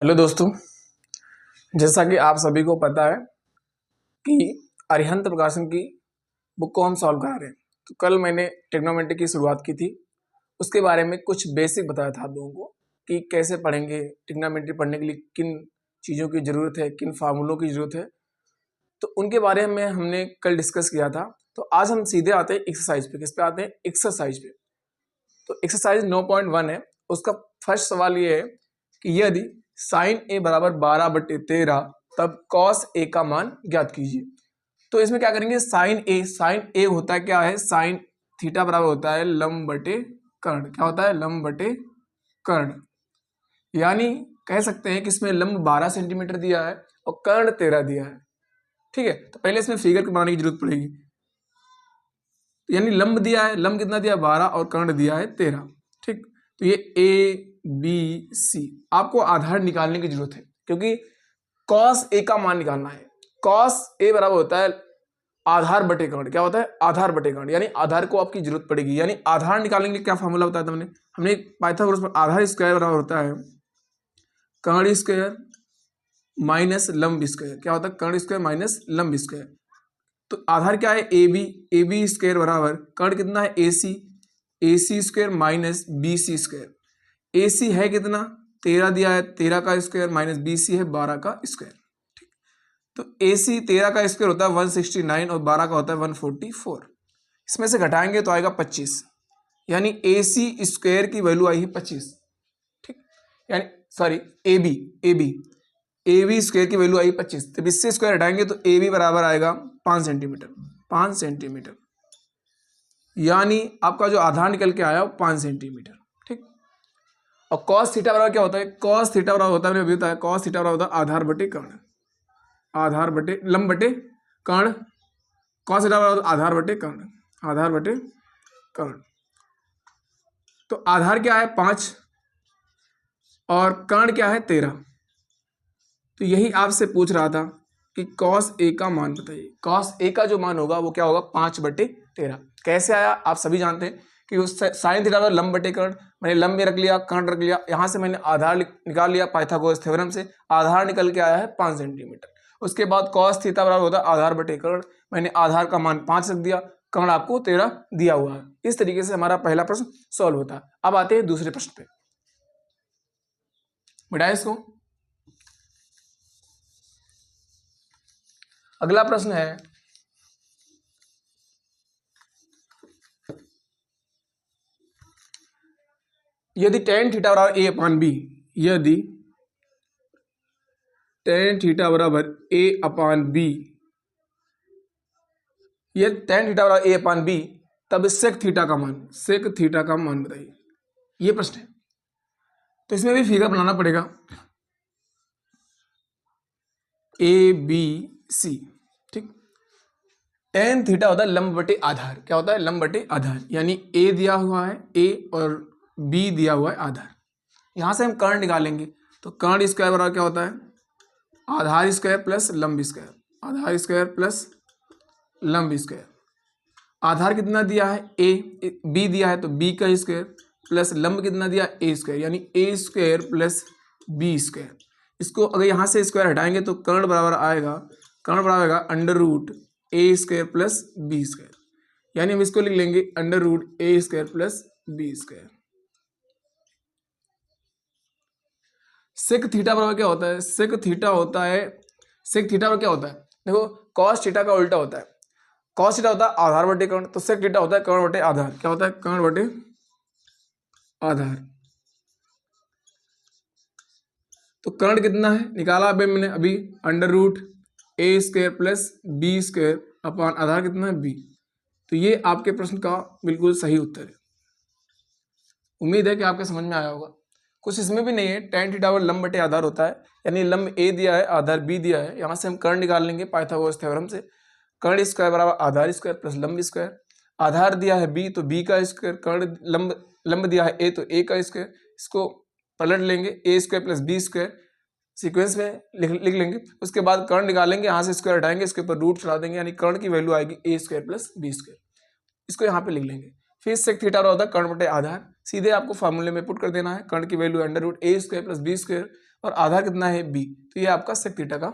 Hello दोस्तों, जैसा कि आप सभी को पता है कि अरिहंत प्रकाशन की बुक को हम सॉल्व करा रहे हैं। तो कल मैंने ट्रिग्नोमेट्री की शुरुआत की थी। उसके बारे में कुछ बेसिक बताया था आप लोगों को कि कैसे पढ़ेंगे, ट्रिग्नोमेट्री पढ़ने के लिए किन चीज़ों की ज़रूरत है, किन फार्मूलों की ज़रूरत है। तो उनके बारे में हमने कल डिस्कस किया था। तो आज हम सीधे आते हैं एक्सरसाइज पे। किस पे आते हैं? एक्सरसाइज पे। तो एक्सरसाइज 9.1 है। उसका फर्स्ट सवाल ये है कि यदि साइन ए बराबर 12/13 तब कॉस ए का मान ज्ञात कीजिए। तो इसमें क्या करेंगे? साइन ए होता है क्या है? साइन थीटा बराबर होता है लंब बटे कर्ण। क्या होता है? लंब बटे कर्ण। यानी कह सकते हैं कि इसमें लंब 12 सेंटीमीटर दिया है और कर्ण 13 दिया है। ठीक है, तो पहले इसमें फिगर को बनाने की जरूरत पड़ेगी। यानी लंब दिया है, लंब कितना दिया? 12 और कर्ण दिया है 13। ठीक, तो ये ए बी सी। आपको आधार निकालने की जरूरत है क्योंकि कॉस ए का मान निकालना है। कॉस ए बराबर होता है आधार बटे कर्ण। क्या होता है? आधार बटे कर्ण। यानी आधार को आपकी जरूरत पड़ेगी। यानी आधार निकालने के लिए क्या फॉर्मूला बताया था हमने पाइथागोरस पर आधार स्क्वायर बराबर होता है कर्ण स्क्वायर माइनस लंब स्क्वायर। क्या होता है? कर्ण स्क्वायर माइनस लंब स्क्वायर। तो आधार क्या है? ए बी स्क्वायर बराबर कर्ण कितना है? A C square minus B C square. A C है कितना? 13 दिया है, 13 का स्क्वायर माइनस बी सी है 12 का स्क्वायर। ठीक, तो ए सी 13 का स्क्वायर होता है 169 और 12 का होता है 144। इसमें से घटाएंगे तो आएगा 25। यानी ए सी स्क्वायर की वैल्यू आई है 25। ठीक, यानी सॉरी ए बी स्क्वायर की वैल्यू आई 25। तो इससे स्क्वायर हटाएंगे तो ए बी बराबर आएगा 5 सेंटीमीटर। 5 सेंटीमीटर यानी आपका जो आधार निकल के आया वो 5 सेंटीमीटर। ठीक, और कॉस थीटा बराबर क्या होता है? कॉस थीटा बराबर होता है, मैंने अभी बताया, कॉस थीटा बराबर होता है आधार बटे कर्ण। आधार बटे लंब बटे कर्ण। कॉस थीटा बराबर आधार बटे कर्ण। आधार बटे कर्ण। तो आधार क्या है? 5 और कर्ण क्या है? 13। तो यही आपसे पूछ रहा था कि कॉस ए का मान बताइए। कॉस ए का जो मान होगा वो क्या होगा? 5/13। कैसे आया? आप सभी जानते हैं कि उस साइन थीटा का लंब बटे कर्ण। मैंने लंब में रख लिया, कर्ण रख लिया, यहाँ से मैंने आधार निकाल लिया पाइथागोरस थ्योरम से। आधार निकल के आया है 5 सेंटीमीटर। उसके बाद कॉस थीटा बराबर होता है आधार बटे कर्ण। मैंने आधार का मान 5 रख दिया, कर्ण आपको 13 दिया हुआ है। इस तरीके से हमारा पहला प्रश्न सॉल्व होता है। अब आते हैं दूसरे प्रश्न पे। मिटाए इसको। अगला प्रश्न है यदि tan थीटा बराबर a अपान बी। यदि tan थीटा बराबर a अपान बी, ये tan थीटा बराबर a अपान बी, तब सेक थीटा का मान बताइए। ये प्रश्न है। तो इसमें भी फिगर बनाना पड़ेगा ए बी सी। ठीक, tan थीटा होता है लंब बटे आधार। क्या होता है? लंब बटे आधार। यानी a दिया हुआ है, a और b दिया हुआ है आधार। यहां से हम कर्ण निकालेंगे तो कर्ण स्क्वायर बराबर क्या होता है? आधार स्क्वायर प्लस लंब स्क्वायर। आधार स्क्वायर प्लस लंब स्क्वायर। आधार कितना दिया है? ए बी दिया है तो बी का स्क्वायर प्लस लंब कितना दिया? ए स्क्वायर। यानी ए स्क्वायर प्लस बी स्क्वायर। इसको अगर यहाँ से स्क्वायर हटाएंगे तो कर्ण बराबर आएगा under root A square plus B square. यानी हम इसको लिख लेंगे under root A square plus B square. Sec theta बराबर क्या होता है? सेक थीटा बराबर क्या होता है? देखो, कॉस थीटा का उल्टा होता है। कॉस थीटा होता है आधार बटे कर्ण, तो सेक थीटा होता है कर्ण बटे आधार। क्या होता है? कर्ण बटे आधार। तो कर्ण कितना है? निकाला अभी मैंने under root A square plus B square upon आधार कितना है? बी। तो ये आपके प्रश्न का बिल्कुल सही उत्तर है। उम्मीद है कि आपके समझ में आया होगा। कुछ इसमें भी नहीं है। tan थीटा बराबर लंब बटे आधार होता है। यानी लंब ए दिया है, आधार बी दिया है। यहाँ से हम कर्ण निकाल लेंगे पाइथागोरस थ्योरम से। कर्ण स्क्वायर बराबर आधार स्क्वायर प्लस लंब स्क्वायर। आधार दिया है बी तो बी का स्क्वायर, कर्ण लंब दिया है ए तो ए का स्क्वायर। इसको पलट लेंगे, A square plus B square sequence में लिख लेंगे। उसके बाद कर्ण निकालेंगे, यहाँ से स्क्वायर हटाएंगे, इसके ऊपर रूट चढ़ा देंगे। यानी कर्ण की वैल्यू आएगी ए स्क्वायर प्लस बी स्क्वायर। इसको यहाँ पे लिख लेंगे। फिर सेक थीटा होता है कर्ण बटे आधार। सीधे आपको फार्मूले में पुट कर देना है। कर्ण की value under root A square plus B square और आधार कितना है b, तो ये आपका sec थीटा का